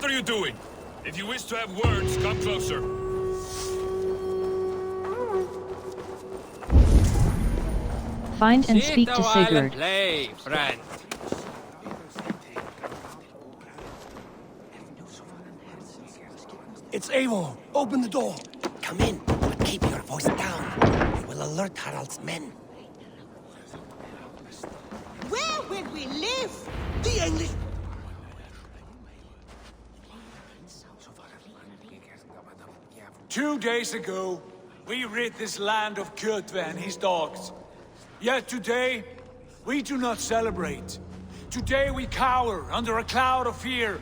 are you doing? If you wish to have words, come closer. Find and speak to Sigurd. Play, friend. It's Eivor. Open the door. Come in, but keep your voice down. You will alert Harald's men. Where will we live? The English... 2 days ago, we rid this land of Kjotve and his dogs. Yet today, we do not celebrate. Today we cower under a cloud of fear.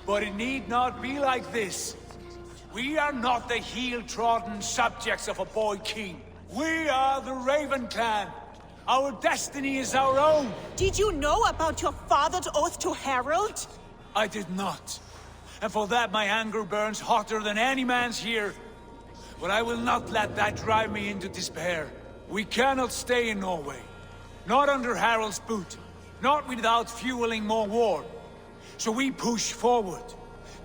But it need not be like this. We are not the heel-trodden subjects of a boy king. We are the Raven clan. Our destiny is our own. Did you know about your father's oath to Harald? I did not. And for that my anger burns hotter than any man's here. But I will not let that drive me into despair. We cannot stay in Norway. Not under Harald's boot. Not without fueling more war. So we push forward.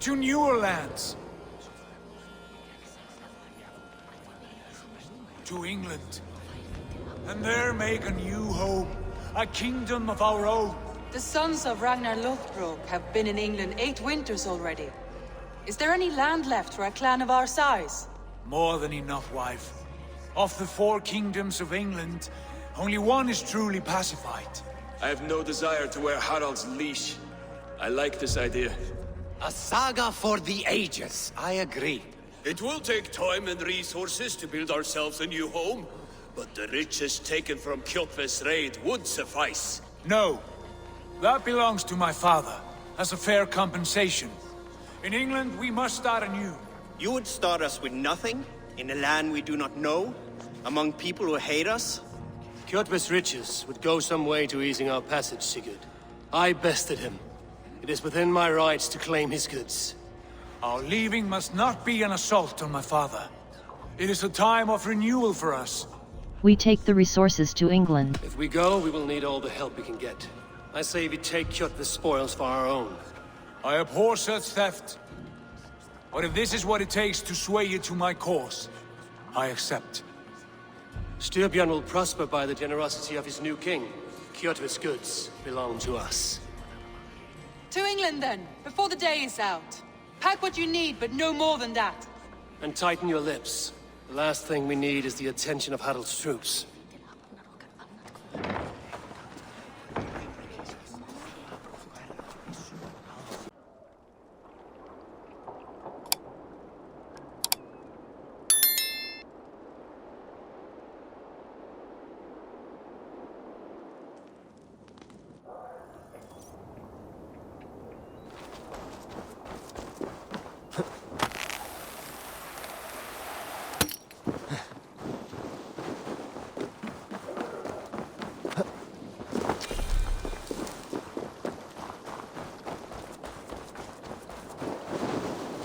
To newer lands. To England. And there make a new home. A kingdom of our own. The sons of Ragnar Lothbrok have been in England 8 winters already. Is there any land left for a clan of our size? More than enough, wife. Of the 4 kingdoms of England, only one is truly pacified. I have no desire to wear Harald's leash. I like this idea. A saga for the ages, I agree. It will take time and resources to build ourselves a new home, but the riches taken from Kjotve's raid would suffice. No. That belongs to my father, as a fair compensation. In England, we must start anew. You would start us with nothing? In a land we do not know? Among people who hate us? Kjotve's riches would go some way to easing our passage, Sigurd. I bested him. It is within my rights to claim his goods. Our leaving must not be an assault on my father. It is a time of renewal for us. We take the resources to England. If we go, we will need all the help we can get. I say we take Kjotve's spoils for our own. I abhor such theft. But if this is what it takes to sway you to my cause, I accept. Styrbjörn will prosper by the generosity of his new king. Kjotve's goods belong to us. To England then, before the day is out. Pack what you need, but no more than that. And tighten your lips. The last thing we need is the attention of Harald's troops.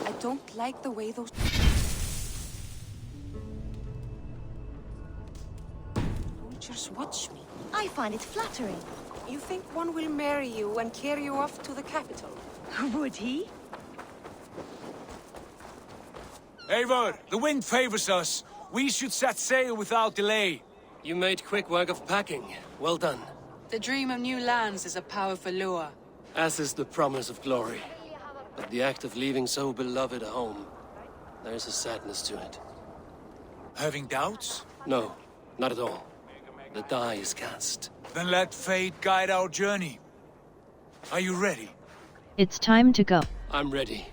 I don't like the way those... Just watch me. I find it flattering. You think one will marry you and carry you off to the capital? Would he? Eivor, the wind favors us. We should set sail without delay. You made quick work of packing. Well done. The dream of new lands is a powerful lure. As is the promise of glory. But the act of leaving so beloved a home, there's a sadness to it. Having doubts? No, not at all. The die is cast. Then let fate guide our journey. Are you ready? It's time to go. I'm ready.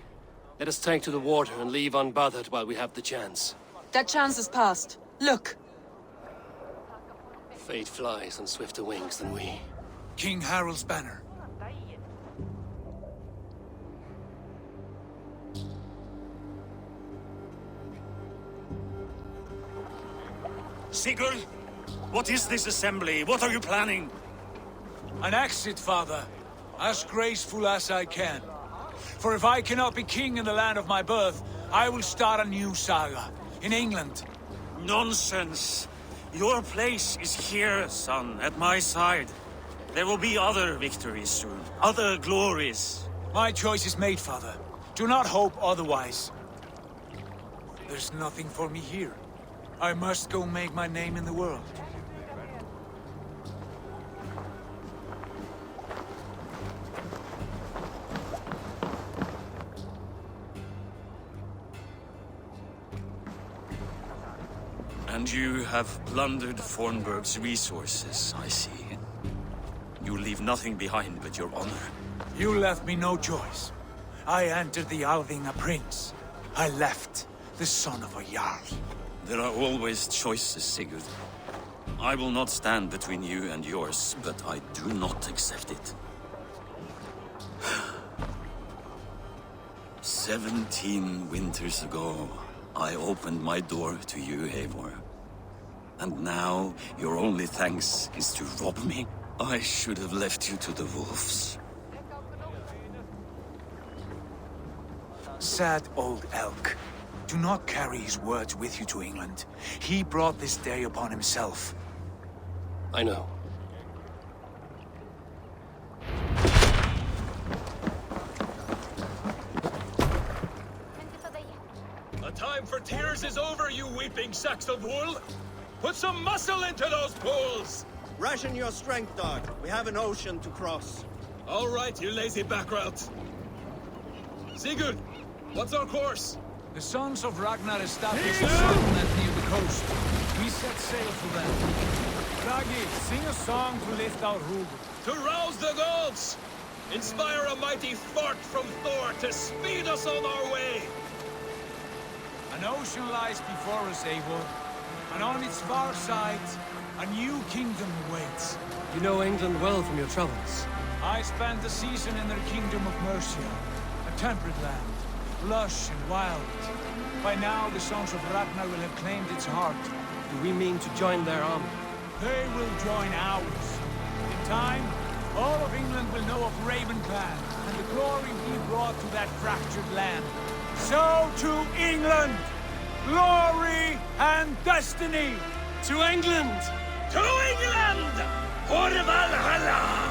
Let us take to the water and leave unbothered while we have the chance. That chance is past. Look! Fate flies on swifter wings than we. King Harald's banner. Sigurd, what is this assembly? What are you planning? An exit, father. As graceful as I can. For if I cannot be king in the land of my birth, I will start a new saga. In England. Nonsense. Your place is here, son, at my side. There will be other victories soon. Other glories. My choice is made, father. Do not hope otherwise. There's nothing for me here. I must go make my name in the world. And you have plundered Fornburg's resources, I see. You leave nothing behind but your honor. You left me no choice. I entered the Alving a prince. I left the son of a Jarl. There are always choices, Sigurd. I will not stand between you and yours, but I do not accept it. 17 winters ago, I opened my door to you, Eivor. And now, your only thanks is to rob me? I should have left you to the wolves. Sad old elk. Do not carry his words with you to England. He brought this day upon himself. I know. The time for tears is over, you weeping sacks of wool! Put some muscle into those pools! Ration your strength, dog. We have an ocean to cross. All right, you lazy backrout. Sigurd, what's our course? The sons of Ragnar established a settlement near the coast. We set sail for them. Ragi, sing a song to lift our Hugr. To rouse the gods! Inspire a mighty fart from Thor to speed us on our way! An ocean lies before us, Eivor. And on its far side, a new kingdom awaits. You know England well from your travels. I spent a season in their kingdom of Mercia, a temperate land, lush and wild. By now, the sons of Ragnar will have claimed its heart. Do we mean to join their army? They will join ours. In time, all of England will know of Ravenclan and the glory we brought to that fractured land. So to England! Glory and destiny! To England! To England! For Valhalla!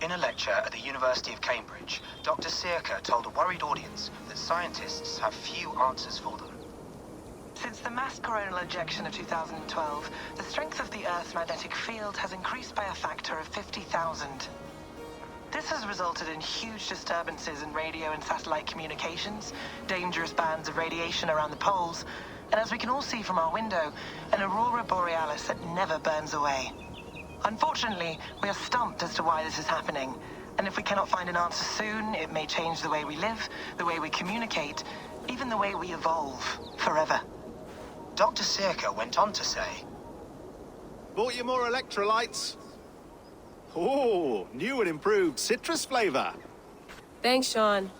In a lecture at the University of Cambridge, Dr. Circa told a worried audience that scientists have few answers for them. Since the mass coronal ejection of 2012, the strength of the Earth's magnetic field has increased by a factor of 50,000. This has resulted in huge disturbances in radio and satellite communications, dangerous bands of radiation around the poles, and as we can all see from our window, an aurora borealis that never burns away. Unfortunately, we are stumped as to why this is happening, and if we cannot find an answer soon, it may change the way we live, the way we communicate, even the way we evolve, forever. Dr. Circa went on to say, "Bought you more electrolytes? Oh, new and improved citrus flavor." Thanks, Sean.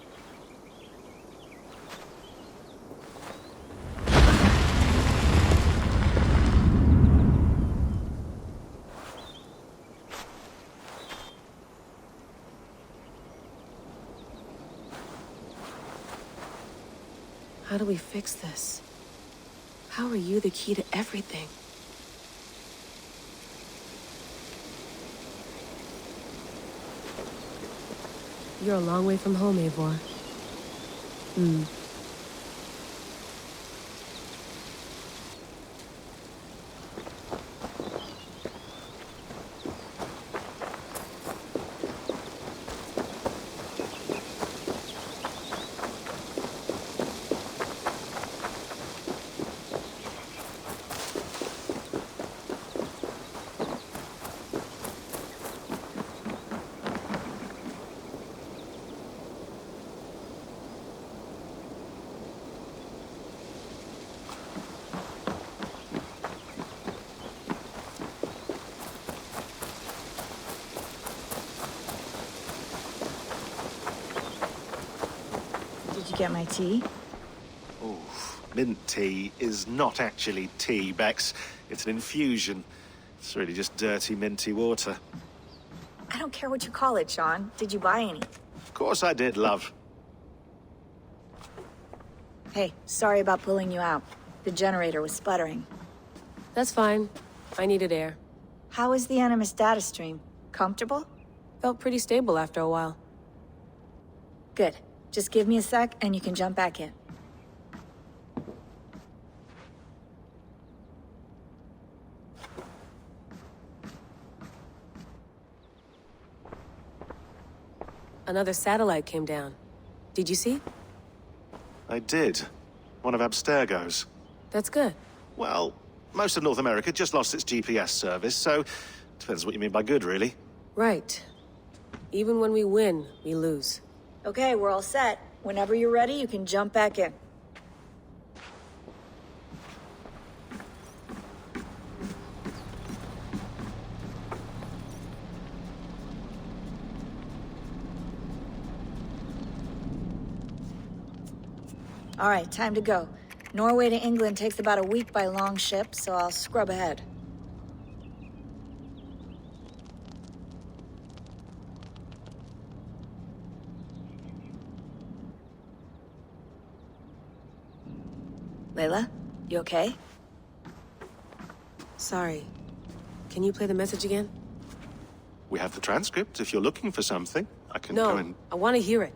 How do we fix this? How are you the key to everything? You're a long way from home, Eivor. Did you get my tea? Oh, mint tea is not actually tea, Bex. It's an infusion. It's really just dirty, minty water. I don't care what you call it, Sean. Did you buy any? Of course I did, love. Hey, sorry about pulling you out. The generator was sputtering. That's fine. I needed air. How is the Animus data stream? Comfortable? Felt pretty stable after a while. Good. Just give me a sec and you can jump back in. Another satellite came down. Did you see? I did. One of Abstergo's. That's good. Well, most of North America just lost its GPS service, so depends what you mean by good, really. Right. Even when we win, we lose. Okay, we're all set. Whenever you're ready, you can jump back in. All right, time to go. Norway to England takes about a week by long ship, so I'll scrub ahead. Layla, you okay? Sorry. Can you play the message again? We have the transcript. If you're looking for something, I can go and... No, I want to hear it.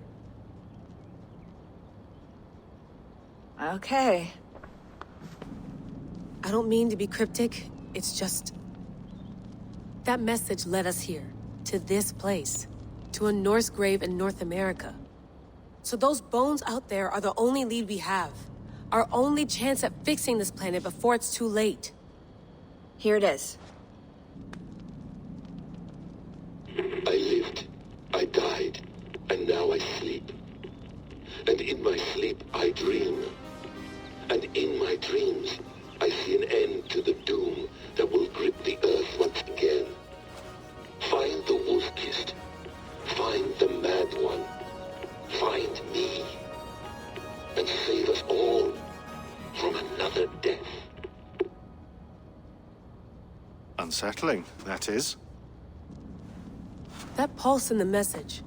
Okay. I don't mean to be cryptic. It's just... that message led us here. To this place. To a Norse grave in North America. So those bones out there are the only lead we have. Our only chance at fixing this planet before it's too late. Here it is. I lived, I died, and now I sleep. And in my sleep I dream. And in my dreams I see an end to the doom that will grip the earth once again. Find the wolf-kissed. Find the mad one. Find me. And save us all from another death. Unsettling, that is. That pulse in the message.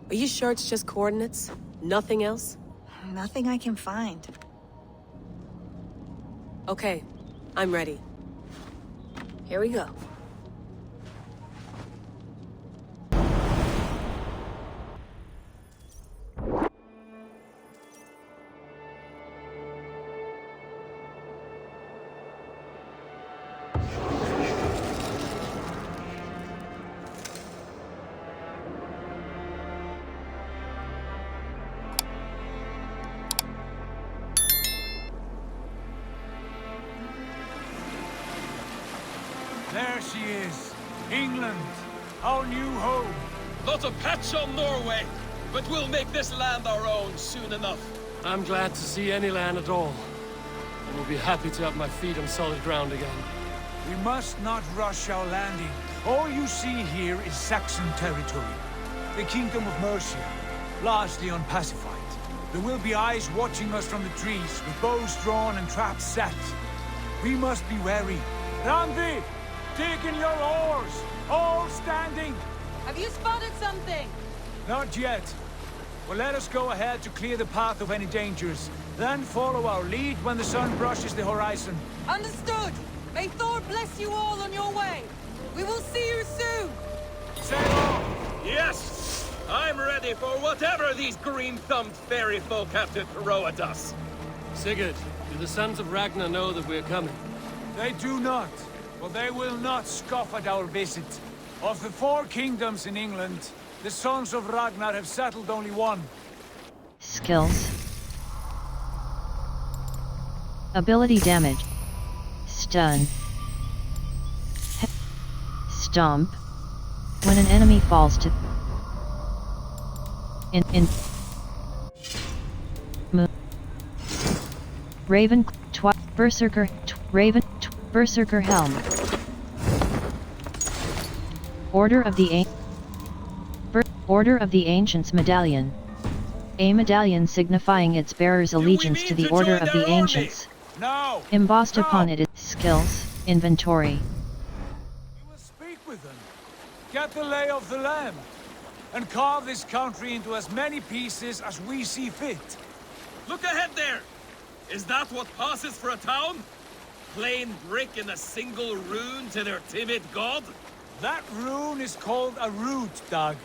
Are you sure it's just coordinates? Nothing else? Nothing I can find. Okay, I'm ready. Here we go. There she is. England, our new home. Not a patch on Norway, but we'll make this land our own soon enough. I'm glad to see any land at all. And will be happy to have my feet on solid ground again. We must not rush our landing. All you see here is Saxon territory. The Kingdom of Mercia, largely unpacified. There will be eyes watching us from the trees, with bows drawn and traps set. We must be wary. Randvi, dig in your oars! All standing! Have you spotted something? Not yet. Well, let us go ahead to clear the path of any dangers. Then follow our lead when the sun brushes the horizon. Understood! May Thor bless you all on your way! We will see you soon! Sail on! Yes! I'm ready for whatever these green-thumbed fairy folk have to throw at us. Sigurd, do the sons of Ragnar know that we're coming? They do not, but they will not scoff at our visit. Of the 4 kingdoms in England, the sons of Ragnar have settled only one. Skills. Ability damage. Stun. Stomp. When an enemy falls to Raven Berserker Berserker Helm. Order of the Ancients Medallion. A medallion signifying its bearer's allegiance to the Order of the Ancients. No! Embossed upon it is skills, inventory. We will speak with them, get the lay of the land, and carve this country into as many pieces as we see fit. Look ahead there! Is that what passes for a town? Plain brick in a single rune to their timid god? That rune is called a root, Dag.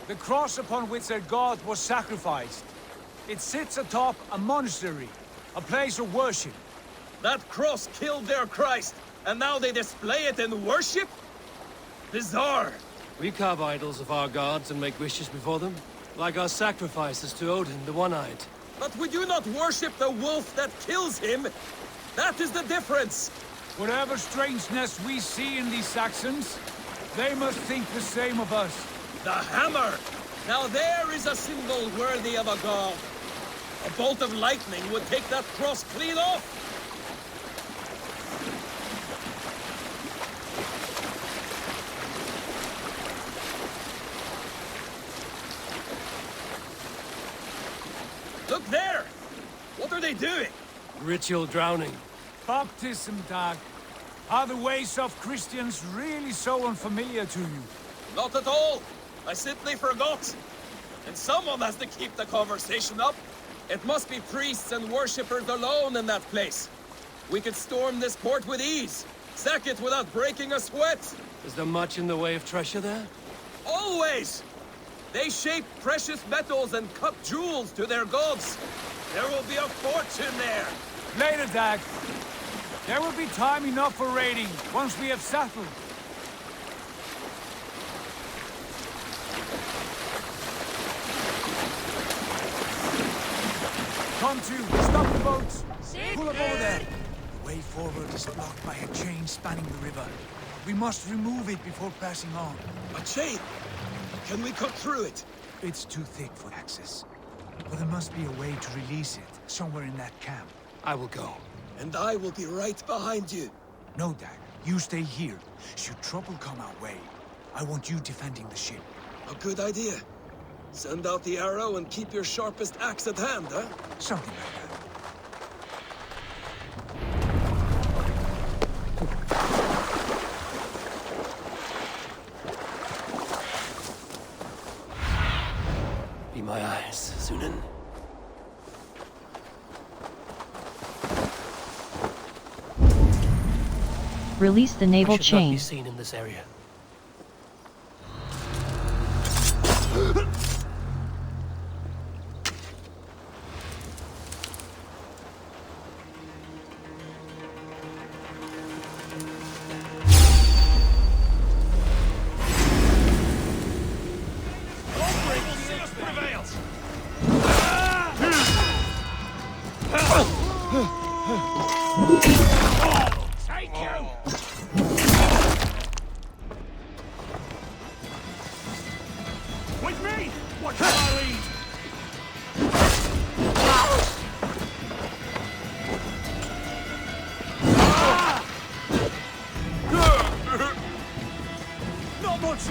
The cross upon which their god was sacrificed. It sits atop a monastery, a place of worship. That cross killed their Christ, and now they display it in worship? Bizarre! We carve idols of our gods and make wishes before them, like our sacrifices to Odin, the One-Eyed. But we do not worship the wolf that kills him! That is the difference! Whatever strangeness we see in these Saxons, they must think the same of us. The hammer! Now there is a symbol worthy of a god. A bolt of lightning would take that cross clean off! Look there! What are they doing? Ritual drowning. Baptism, Dag. Are the ways of Christians really so unfamiliar to you? Not at all. I simply forgot. And someone has to keep the conversation up. It must be priests and worshippers alone in that place. We could storm this port with ease. Sack it without breaking a sweat. Is there much in the way of treasure there? Always! They shape precious metals and cut jewels to their gods. There will be a fortune there. Later, Dag. There will be time enough for raiding, once we have settled. Come to, stop the boats! Pull up over there! The way forward is blocked by a chain spanning the river. We must remove it before passing on. A chain? Can we cut through it? It's too thick for access. But there must be a way to release it, somewhere in that camp. I will go. And I will be right behind you. No, Dag. You stay here. Should trouble come our way, I want you defending the ship. A good idea. Send out the arrow and keep your sharpest axe at hand, huh? Something like that. Be my eyes, Sunan. Release the naval I should chain. not be seen in this area.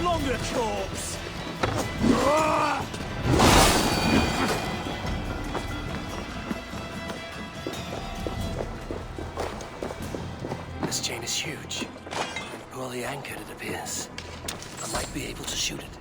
Longer, corpse! This chain is huge. And poorly anchored, it appears. I might be able to shoot it.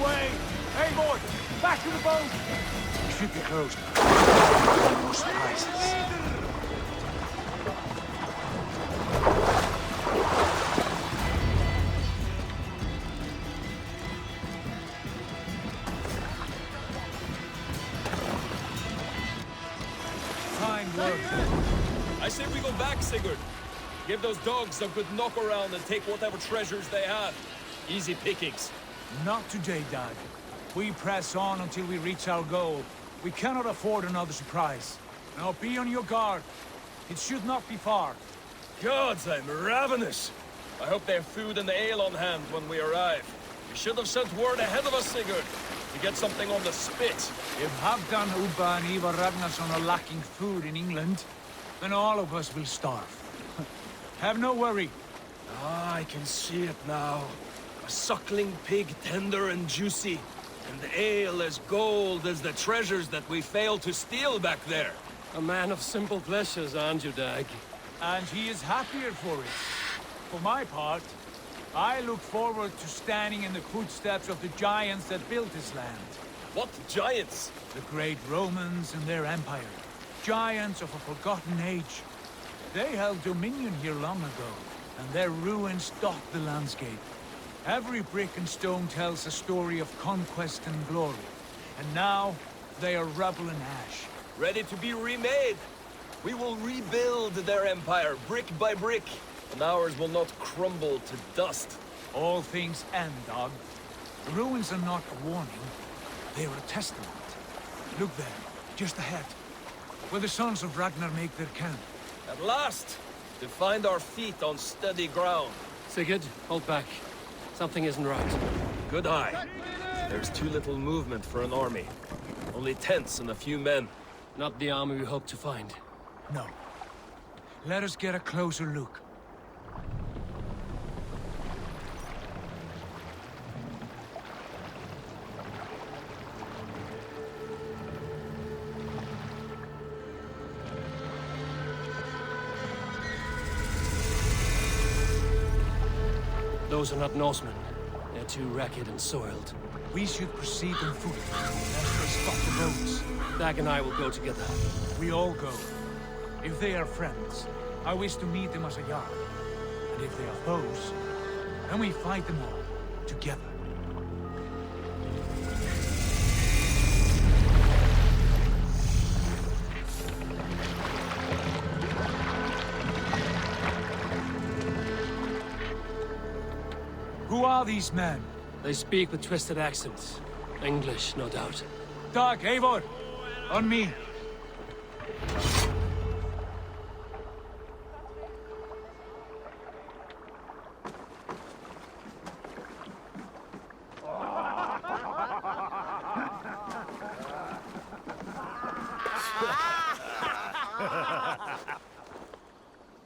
away! Eivor, back to the boat! We should be close. No surprises. Fine work. I say we go back, Sigurd. Give those dogs a good knock around and take whatever treasures they have. Easy pickings. Not today, Dag. We press on until we reach our goal. We cannot afford another surprise. Now be on your guard. It should not be far. Gods, I'm ravenous. I hope they have food and ale on hand when we arrive. You should have sent word ahead of us, Sigurd, to get something on the spit. If Halfdan, Ubba and Eivor Ragnarsson are lacking food in England, then all of us will starve. Have no worry. Ah, I can see it now. A suckling pig, tender and juicy. And ale as gold as the treasures that we failed to steal back there. A man of simple pleasures, aren't you, Dag? And he is happier for it. For my part, I look forward to standing in the footsteps of the giants that built this land. What giants? The great Romans and their empire. Giants of a forgotten age. They held dominion here long ago, and their ruins dot the landscape. Every brick and stone tells a story of conquest and glory. And now, they are rubble and ash. Ready to be remade. We will rebuild their empire, brick by brick, and ours will not crumble to dust. All things end, Dog. The ruins are not a warning, they are a testament. Look there, just ahead, where the sons of Ragnar make their camp. At last, to find our feet on steady ground. Sigurd, hold back. Something isn't right. Good eye. There's too little movement for an army. Only tents and a few men. Not the army we hope to find. No. Let us get a closer look. Those are not Norsemen. They're too ragged and soiled. We should proceed on foot, lest they spot the boats. Dag and I will go together. We all go. If they are friends, I wish to meet them as a Jarl. And if they are foes, then we fight them all, together. Who are these men? They speak with twisted accents. English, no doubt. Dag, Eivor! On me!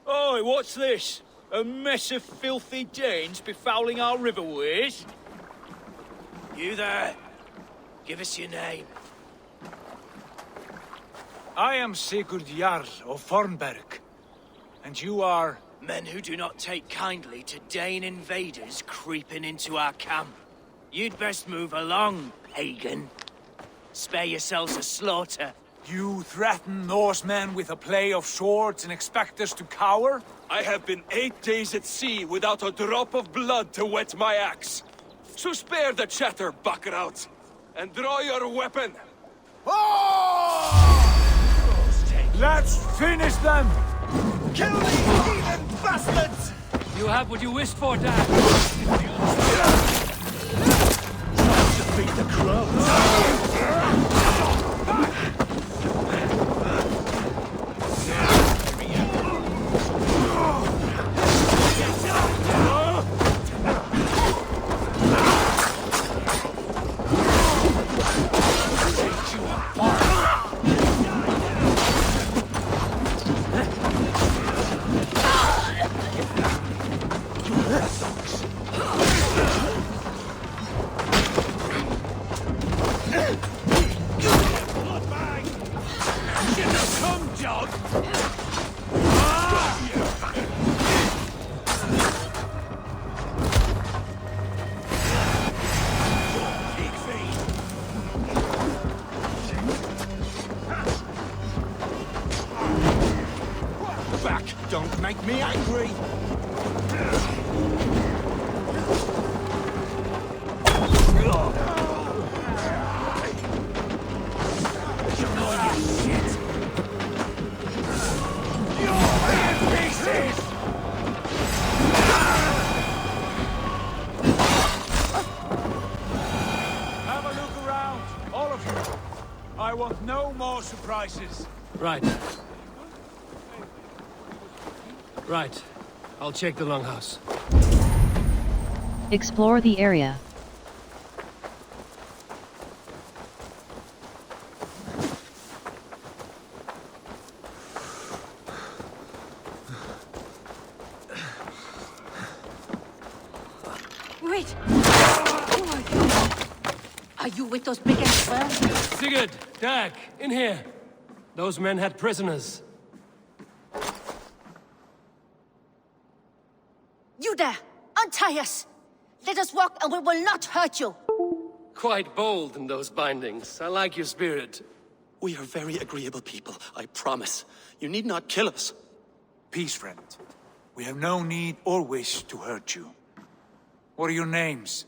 Oi, what's this? A mess of filthy Danes befouling our riverways? You there? Give us your name. I am Sigurd Jarl of Fornberg. And you are? Men who do not take kindly to Dane invaders creeping into our camp. You'd best move along, pagan. Spare yourselves a slaughter. You threaten Norsemen with a play of swords and expect us to cower? I have been 8 days at sea without a drop of blood to wet my axe. So spare the chatter, buckerout, and draw your weapon. Let's finish them! Kill these heathen bastards! You have what you wished for, Dad. Defeat the crows. Me angry! Have a look around, all of you. I want no more surprises. Right. Right. I'll check the longhouse. Explore the area. Wait! Who are you? Are you with those brigands as well? Sigurd! Dag! In here! Those men had prisoners. You there! Untie us! Let us walk and we will not hurt you! Quite bold in those bindings. I like your spirit. We are very agreeable people, I promise. You need not kill us. Peace, friend. We have no need or wish to hurt you. What are your names?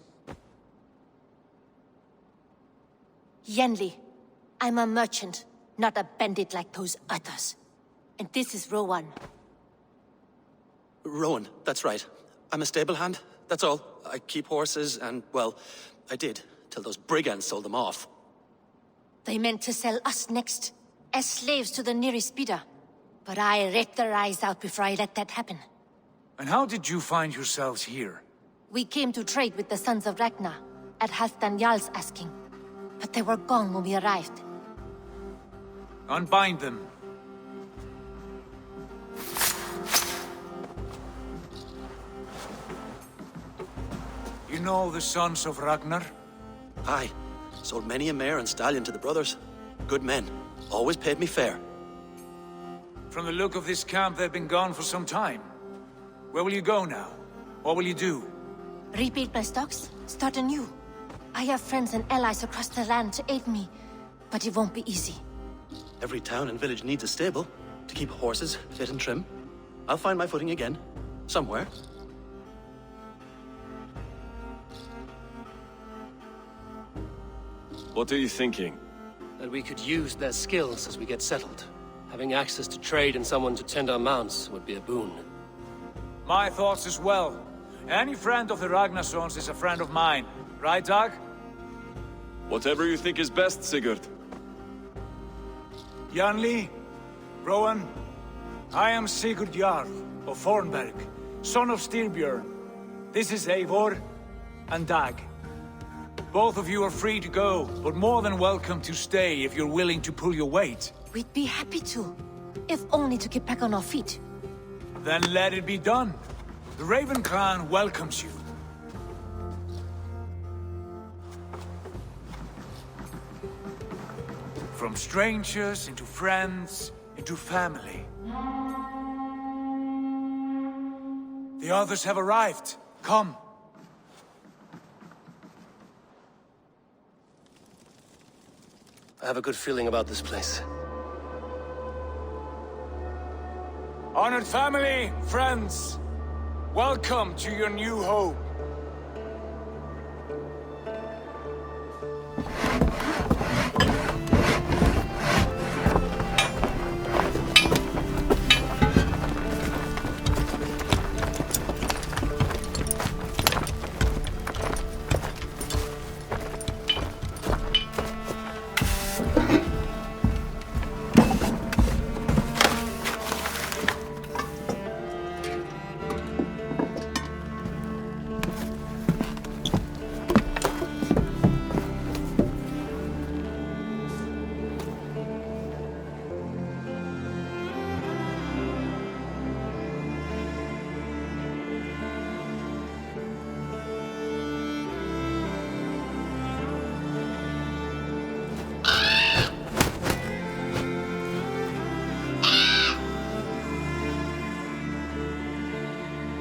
Yenli. I'm a merchant, not a bandit like those others. And this is Rowan. Rowan, that's right. I'm a stable hand, that's all. I keep horses and, well, I did, till those brigands sold them off. They meant to sell us next, as slaves to the nearest bidder. But I ripped their eyes out before I let that happen. And how did you find yourselves here? We came to trade with the Sons of Ragnar, at Halfdan Jarl's asking. But they were gone when we arrived. Unbind them. You know the Sons of Ragnar? Aye. Sold many a mare and stallion to the brothers. Good men. Always paid me fair. From the look of this camp, they've been gone for some time. Where will you go now? What will you do? Rebuild my stocks, start anew. I have friends and allies across the land to aid me, but it won't be easy. Every town and village needs a stable to keep horses fit and trim. I'll find my footing again. Somewhere. What are you thinking? That we could use their skills as we get settled. Having access to trade and someone to tend our mounts would be a boon. My thoughts as well. Any friend of the Ragnarsons is a friend of mine. Right, Dag? Whatever you think is best, Sigurd. Janli, Rowan, I am Sigurd Jarl of Fornberg, son of Styrbjörn. This is Eivor and Dag. Both of you are free to go, but more than welcome to stay if you're willing to pull your weight. We'd be happy to, if only to get back on our feet. Then let it be done. The Raven clan welcomes you. From strangers into friends, into family. The others have arrived. Come. I have a good feeling about this place. Honored family, friends, welcome to your new home.